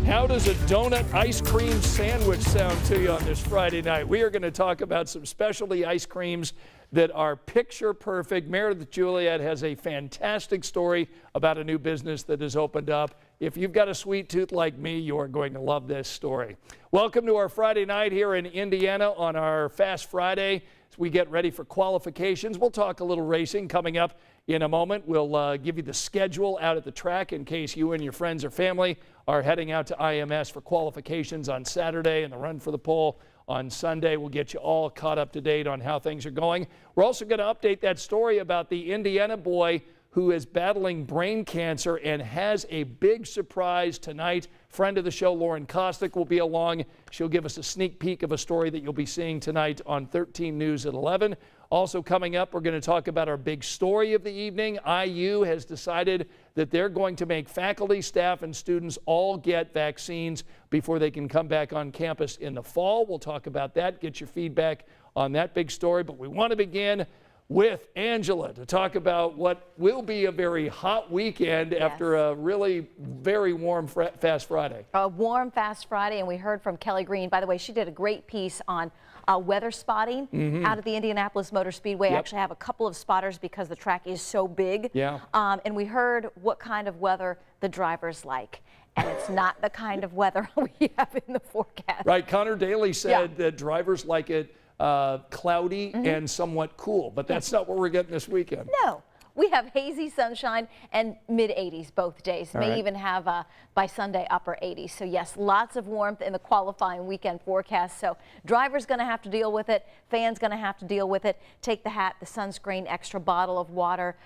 How does a donut ice cream sandwich sound to you on this Friday night? We are going to talk about some specialty ice creams that are picture perfect. Meredith Juliet has a fantastic story about a new business that has opened up. If you've got a sweet tooth like me, you are going to love this story. Welcome to our Friday night here in Indiana on our Fast Friday as we get ready for qualifications. We'll talk a little racing coming up in a moment. We'll give you the schedule out at the track in case you and your friends or family are heading out to IMS for qualifications on Saturday and the run for the pole on Sunday. We'll get you all caught up to date on how things are going. We're also going to update that story about the Indiana boy who is battling brain cancer and has a big surprise tonight. Friend of the show, Lauren Kostick, will be along. She'll give us a sneak peek of a story that you'll be seeing tonight on 13 News at 11. Also coming up, we're going to talk about our big story of the evening. IU has decided that they're going to make faculty, staff, and students all get vaccines before they can come back on campus in the fall. We'll talk about that, get your feedback on that big story. But we want to begin with Angela to talk about what will be a very hot weekend after a really very warm Fast Friday. A warm Fast Friday, and we heard from Kelly Green. By the way, she did a great piece on weather spotting out at the Indianapolis Motor Speedway. I actually have a couple of spotters because the track is so big. And we heard what kind of weather the drivers like. And it's not the kind of weather we have in the forecast. Right. Connor Daly said that drivers like it cloudy and somewhat cool, but that's not what we're getting this weekend. No, we have hazy sunshine and mid-80s both days. May even have by Sunday upper 80s. So yes, lots of warmth in the qualifying weekend forecast. So drivers going to have to deal with it. Fans going to have to deal with it. Take the hat, the sunscreen, extra bottle of water.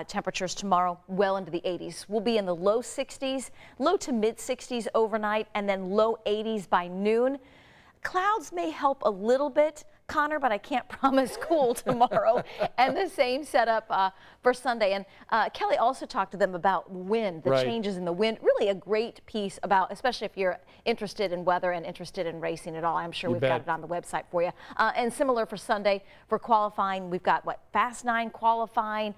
Temperatures tomorrow well into the 80s. We'll be in the low 60s, low to mid 60s overnight, and then low 80s by noon. Clouds may help a little bit, Connor, but I can't promise cool tomorrow. And the same setup for Sunday. And Kelly also talked to them about wind, the changes in the wind. Really a great piece about, especially if you're interested in weather and interested in racing at all. I'm sure we've got it on the website for you. And similar for Sunday for qualifying, we've got Fast 9 qualifying.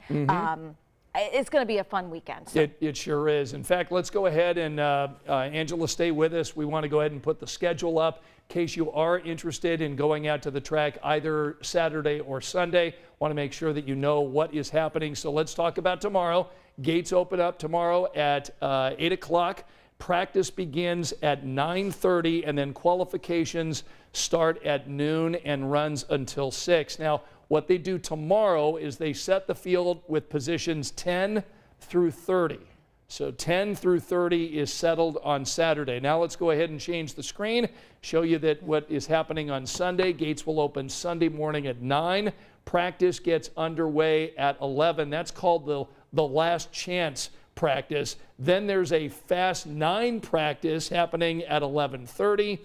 It's going to be a fun weekend. So. It sure is. In fact, let's go ahead and Angela, stay with us. We want to go ahead and put the schedule up in case you are interested in going out to the track either Saturday or Sunday. Want to make sure that you know what is happening. So let's talk about tomorrow. Gates open up tomorrow at 8 o'clock. Practice begins at 9:30, and then qualifications start at noon and runs until 6. Now, what they do tomorrow is they set the field with positions 10 through 30. So 10 through 30 is settled on Saturday. Now let's go ahead and change the screen, show you that what is happening on Sunday. Gates will open Sunday morning at 9. Practice gets underway at 11. That's called the last chance practice. Then there's a Fast 9 practice happening at 11:30.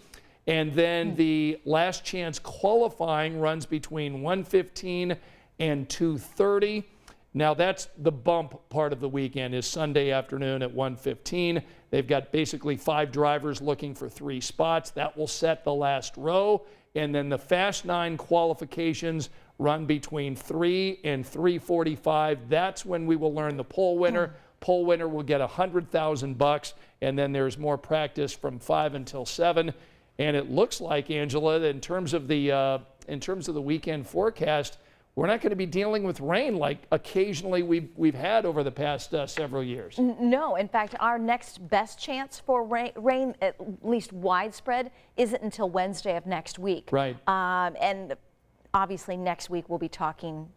And then the last chance qualifying runs between 1:15 and 2:30. Now that's the bump part of the weekend is Sunday afternoon at 1:15. They've got basically 5 drivers looking for 3 spots. That will set the last row. And then the Fast 9 qualifications run between 3 and 3:45. That's when we will learn the pole winner. Pole winner will get $100,000, and then there's more practice from 5 until 7. And it looks like, Angela, in terms of the weekend forecast, we're not going to be dealing with rain like occasionally we've had over the past several years. No, in fact, our next best chance for rain, at least widespread, isn't until Wednesday of next week. Right. And obviously next week we'll be talking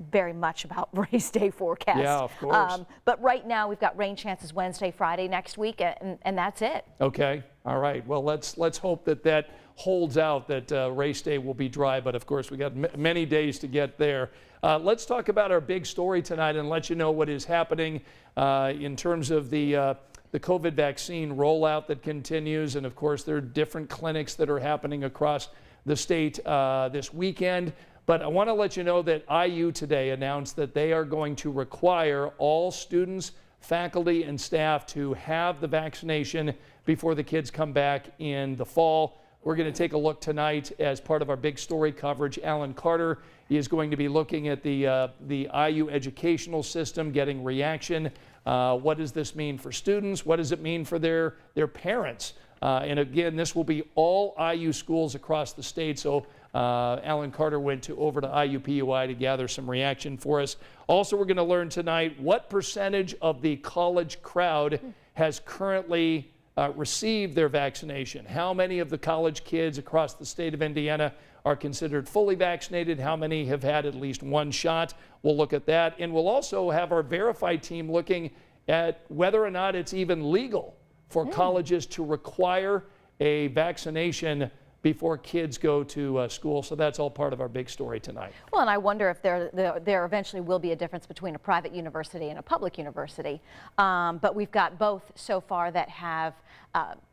very much about race day forecast. Yeah, of course. But right now we've got rain chances Wednesday, Friday next week, and that's it. Okay. All right. Well, let's hope that holds out, that race day will be dry. But of course, we got many days to get there. Let's talk about our big story tonight and let you know what is happening in terms of the COVID vaccine rollout that continues. And of course, there are different clinics that are happening across the state this weekend. But I want to let you know that IU today announced that they are going to require all students, faculty, and staff to have the vaccination before the kids come back in the fall. we're going to take a look tonight as part of our big story coverage. Alan Carter is going to be looking at the IU educational system, getting reaction. What does this mean for students? What does it mean for their parents? And again, this will be all IU schools across the state. So Alan Carter went over to IUPUI to gather some reaction for us. Also, we're going to learn tonight what percentage of the college crowd has currently received their vaccination. How many of the college kids across the state of Indiana are considered fully vaccinated? How many have had at least one shot? We'll look at that. And we'll also have our verified team looking at whether or not it's even legal for colleges to require a vaccination before kids go to school. So that's all part of our big story tonight. Well, and I wonder if there eventually will be a difference between a private university and a public university. But we've got both so far that have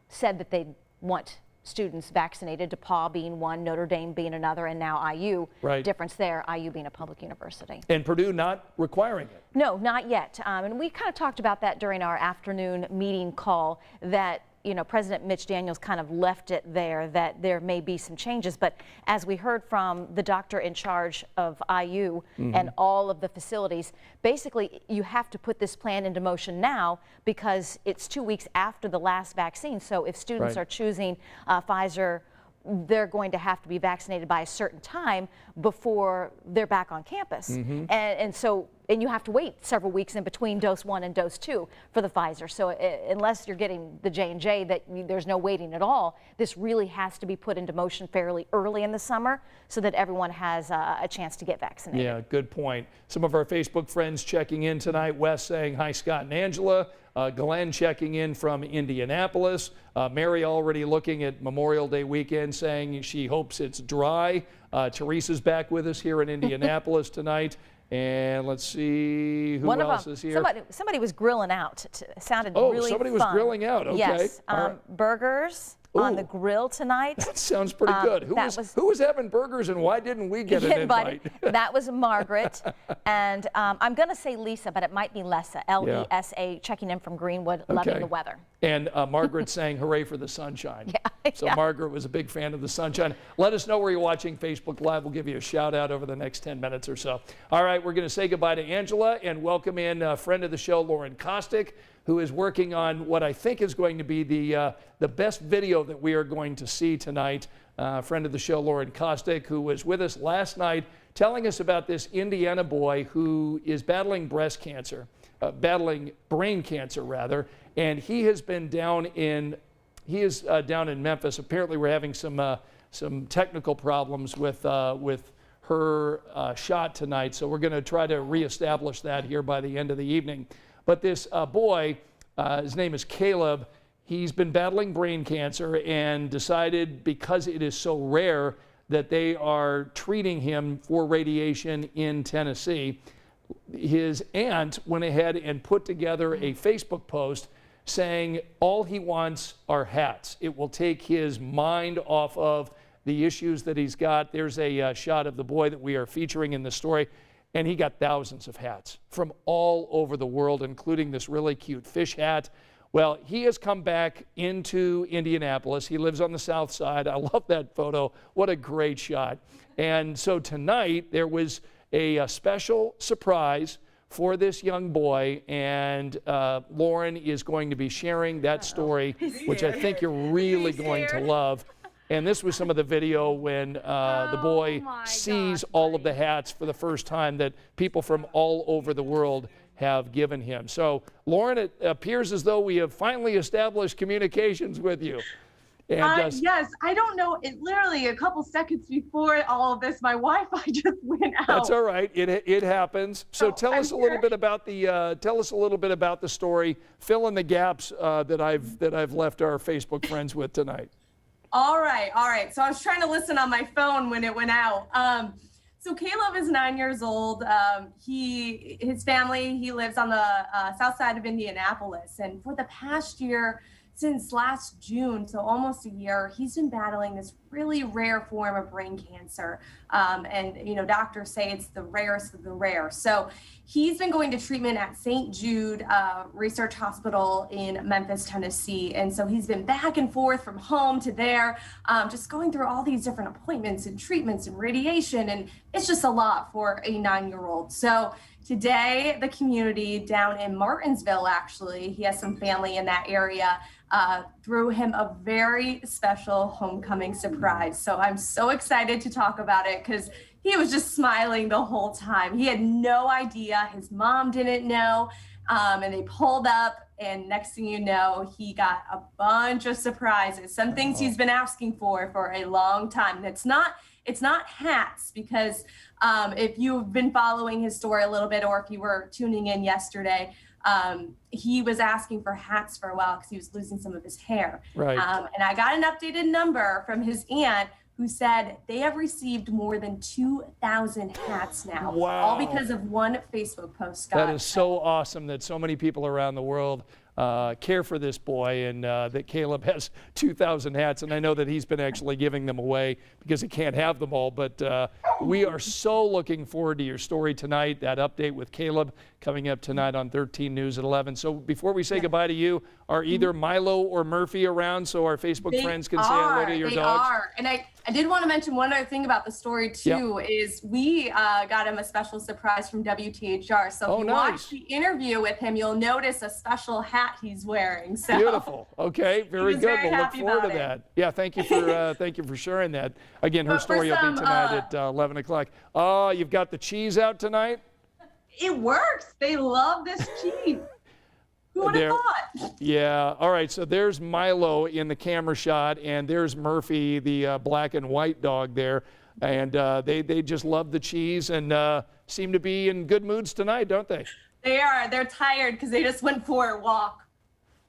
said that they want students vaccinated, DePaul being one, Notre Dame being another, and now IU. Right. Difference there, IU being a public university. And Purdue not requiring it. No, not yet. And we kind of talked about that during our afternoon meeting call, that President Mitch Daniels kind of left it there, that there may be some changes. But as we heard from the doctor in charge of IU and all of the facilities, basically you have to put this plan into motion now because it's 2 weeks after the last vaccine. So if students are choosing Pfizer, they're going to have to be vaccinated by a certain time before they're back on campus. And you have to wait several weeks in between dose 1 and dose 2 for the Pfizer. So unless you're getting the J&J, there's no waiting at all. This really has to be put into motion fairly early in the summer so that everyone has a chance to get vaccinated. Yeah, good point. Some of our Facebook friends checking in tonight. Wes saying, hi, Scott and Angela. Glenn checking in from Indianapolis. Mary already looking at Memorial Day weekend, saying she hopes it's dry. Teresa's back with us here in Indianapolis tonight. And let's see who else is here. Somebody was grilling out. It sounded really fun. Somebody was grilling out. Okay. Yes. Burgers on the grill tonight. That sounds pretty good. Who was having burgers and why didn't we get an invite? That was Margaret. And I'm going to say Lisa, but it might be Lessa. L-E-S-A, checking in from Greenwood, loving the weather. And Margaret saying hooray for the sunshine. So Margaret was a big fan of the sunshine. Let us know where you're watching Facebook Live. We'll give you a shout out over the next 10 minutes or so. All right, we're going to say goodbye to Angela and welcome in a friend of the show, Lauren Kostick, who is working on what I think is going to be the best video that we are going to see tonight. Friend of the show, Lauren Kostick, who was with us last night telling us about this Indiana boy who is battling battling brain cancer rather, and he has been down in Memphis. Apparently we're having some technical problems with her shot tonight, so we're going to try to reestablish that here by the end of the evening. But this boy, his name is Caleb, he's been battling brain cancer and decided, because it is so rare, that they are treating him for radiation in Tennessee. His aunt went ahead and put together a Facebook post saying all he wants are hats. It will take his mind off of the issues that he's got. There's a shot of the boy that we are featuring in the story. And he got thousands of hats from all over the world, including this really cute fish hat. Well, he has come back into Indianapolis. He lives on the south side. I love that photo. What a great shot. And so tonight there was a special surprise for this young boy, and Lauren is going to be sharing that story, which I think you're really going to love. And this was some of the video when the boy sees all of the hats for the first time that people from all over the world have given him. So, Lauren, it appears as though we have finally established communications with you. And, yes, I don't know. It literally a couple seconds before all of this, my Wi-Fi just went out. That's all right. It happens. So tell us a little bit about the story. Fill in the gaps that I've left our Facebook friends with tonight. All right. So I was trying to listen on my phone when it went out. So Caleb is 9 years old. His family, he lives on the south side of Indianapolis. And for the past year, since last June, so almost a year, he's been battling this really rare form of brain cancer. And, you know, doctors say it's the rarest of the rare. So he's been going to treatment at St. Jude Research Hospital in Memphis, Tennessee. And so he's been back and forth from home to there, just going through all these different appointments and treatments and radiation. And it's just a lot for a 9-year-old. So today, the community down in Martinsville, actually, he has some family in that area, threw him a very special homecoming surprise. So I'm so excited to talk about it because he was just smiling the whole time. He had no idea. His mom didn't know. And they pulled up, and next thing you know, he got a bunch of surprises, some things he's been asking for a long time. And it's not hats, because if you've been following his story a little bit, or if you were tuning in yesterday, he was asking for hats for a while because he was losing some of his hair. Right. And I got an updated number from his aunt, who said they have received more than 2,000 hats now. Wow. All because of one Facebook post, Scott. That is so awesome that so many people around the world care for this boy, and that Caleb has 2,000 hats. And I know that he's been actually giving them away because he can't have them all. But we are so looking forward to your story tonight, that update with Caleb coming up tonight on 13 News at 11. So before we say goodbye to you, are either Milo or Murphy around so our Facebook friends can say hello to your dogs? They are. And I did want to mention one other thing about the story too, is we got him a special surprise from WTHR. So if you watch the interview with him, you'll notice a special hat he's wearing. So beautiful. Okay, very good. Very we'll look forward to that. Yeah, thank you for thank you for sharing that. Again, her story will be tonight at 11 o'clock. Oh, you've got the cheese out tonight? It works. They love this cheese. Who would have thought? Yeah. All right. So there's Milo in the camera shot, and there's Murphy, the black and white dog there. And they just love the cheese and seem to be in good moods tonight, don't they? They are. They're tired because they just went for a walk.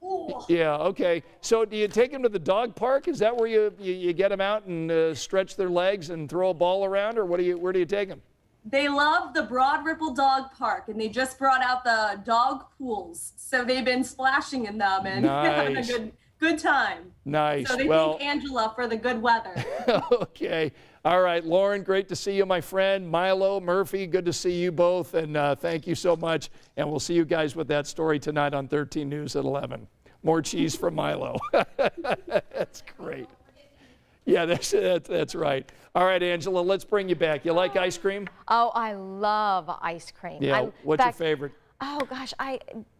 Ooh. Yeah. Okay. So do you take them to the dog park? Is that where you get them out and stretch their legs and throw a ball around, or where do you take them? They love the Broad Ripple Dog Park, and they just brought out the dog pools. So they've been splashing in them and having a good time. Nice. So they thank Angela for the good weather. Okay. All right, Lauren, great to see you, my friend. Milo, Murphy, good to see you both, and thank you so much. And we'll see you guys with that story tonight on 13 News at 11. More cheese from Milo. That's great. Yeah, that's right. All right, Angela, let's bring you back. You like ice cream? Oh, I love ice cream. Yeah, what's your favorite? Oh, gosh,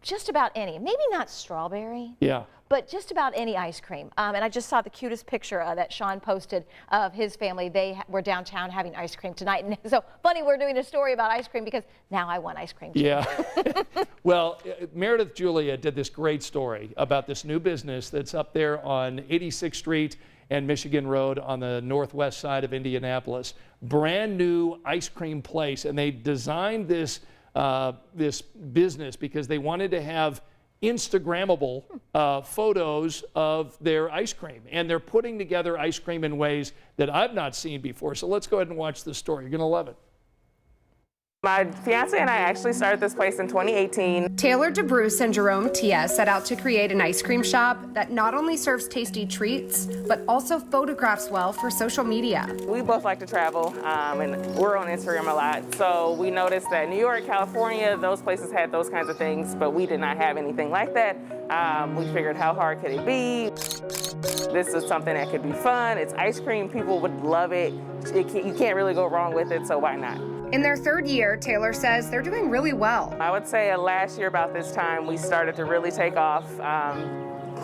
just about any. Maybe not strawberry. Yeah. But just about any ice cream. And I just saw the cutest picture that Sean posted of his family. They were downtown having ice cream tonight. And so funny, we're doing a story about ice cream because now I want ice cream too. Yeah. Well, Meredith Julia did this great story about this new business that's up there on 86th Street and Michigan Road on the northwest side of Indianapolis. Brand new ice cream place. And they designed this business because they wanted to have Instagrammable photos of their ice cream. And they're putting together ice cream in ways that I've not seen before. So let's go ahead and watch this story. You're going to love it. My fiance and I actually started this place in 2018. Taylor DeBruce and Jerome Tia set out to create an ice cream shop that not only serves tasty treats, but also photographs well for social media. We both like to travel, and we're on Instagram a lot. So we noticed that New York, California, those places had those kinds of things, but we did not have anything like that. We figured, how hard could it be? This is something that could be fun. It's ice cream. People would love it. You can't really go wrong with it, so why not? In their third year, Taylor says they're doing really well. I would say last year about this time, we started to really take off.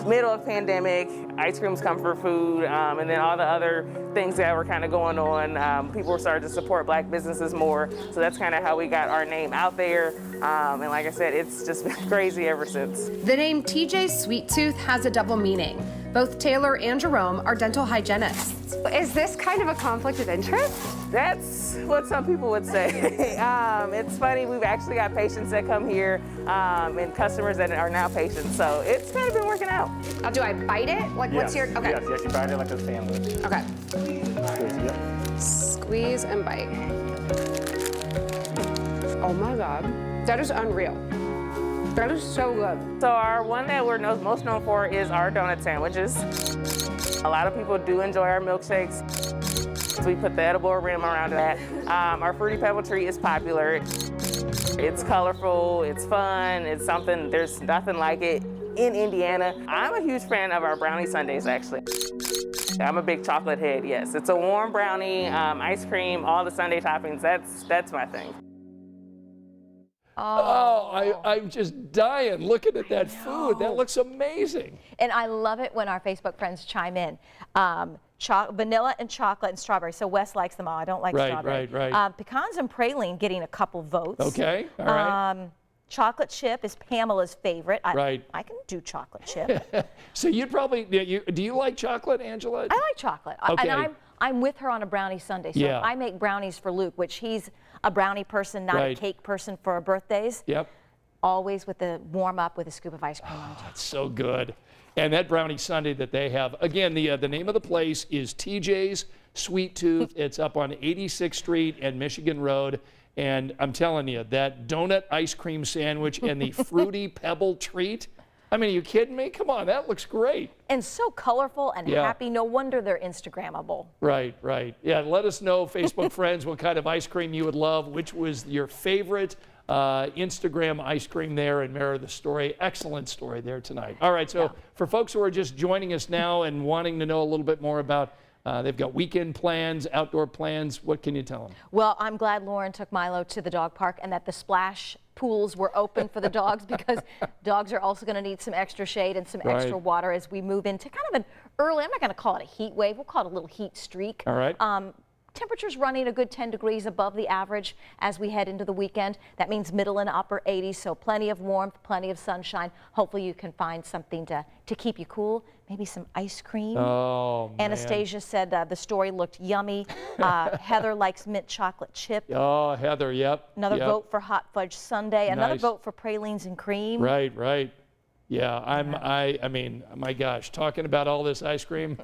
Middle of pandemic, ice cream's comfort food, and then all the other things that were kind of going on. People were starting to support Black businesses more, so that's kind of how we got our name out there. And like I said, it's just been crazy ever since. The name TJ's Sweet Tooth has a double meaning. Both Taylor and Jerome are dental hygienists. Is this kind of a conflict of interest? That's what some people would say. It's funny, we've actually got patients that come here and customers that are now patients, so it's kind of been working out. Do I bite it? Like, yes. What's your, okay. Yes, you bite it like a sandwich. Okay. Yep. Squeeze and bite. Oh my God, that is unreal. That is so good. So our one that we're most known for is our donut sandwiches. A lot of people do enjoy our milkshakes. So we put the edible rim around that. Our Fruity Pebble treat is popular. It's colorful, it's fun, it's something, there's nothing like it in Indiana. I'm a huge fan of our brownie sundaes, actually. I'm a big chocolate head, yes. It's a warm brownie, ice cream, all the sundae toppings, that's my thing. I'm just dying looking at that food. That looks amazing. And I love it when our Facebook friends chime in. Vanilla and chocolate and strawberry. So Wes likes them all. I don't like strawberry. Right. Pecans and praline getting a couple votes. Okay, all right. Chocolate chip is Pamela's favorite. Right. I can do chocolate chip. So you'd probably, do you like chocolate, Angela? I like chocolate. Okay. And I'm with her on a brownie sundae. So Yeah. I make brownies for Luke, which he's a brownie person, not a cake person for birthdays. Yep. Always with the warm up with a scoop of ice cream on top. It's so good. And that brownie sundae that they have, again, the name of the place is TJ's Sweet Tooth. It's up on 86th Street and Michigan Road. And I'm telling you, that donut ice cream sandwich and the Fruity Pebble treat, I mean, are you kidding me? Come on, that looks great. And so colorful and happy. No wonder they're Instagrammable. Right. Yeah, let us know, Facebook friends, what kind of ice cream you would love, which was your favorite Instagram ice cream there, and mirror the story. Excellent story there tonight. All right, so for folks who are just joining us now and wanting to know a little bit more about, they've got weekend plans, outdoor plans, what can you tell them? Well, I'm glad Lauren took Milo to the dog park and that the splash pools were open for the dogs, because dogs are also going to need some extra shade and some extra water as we move into kind of an early, I'm not going to call it a heat wave, we'll call it a little heat streak. All right. Temperatures running a good 10 degrees above the average as we head into the weekend. That means middle and upper 80s, so plenty of warmth, plenty of sunshine. Hopefully you can find something to keep you cool, maybe some ice cream. Oh, man. Anastasia said the story looked yummy. Heather likes mint chocolate chip. Oh, Heather, yep. Another vote for hot fudge sundae. Another Nice. vote for pralines and cream. Right. Yeah, I mean, my gosh, talking about all this ice cream.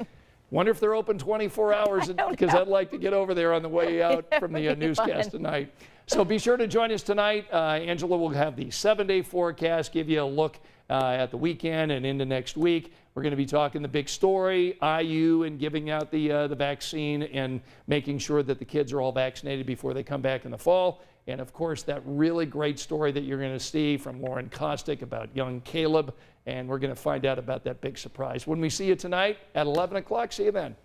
Wonder if they're open 24 hours, because I'd like to get over there on the way out from the newscast tonight. So be sure to join us tonight. Angela will have the 7-day forecast, give you a look at the weekend and into next week. We're going to be talking the big story, IU, and giving out the vaccine and making sure that the kids are all vaccinated before they come back in the fall. And of course, that really great story that you're going to see from Lauren Kostick about young Caleb. And we're going to find out about that big surprise when we see you tonight at 11 o'clock. See you then.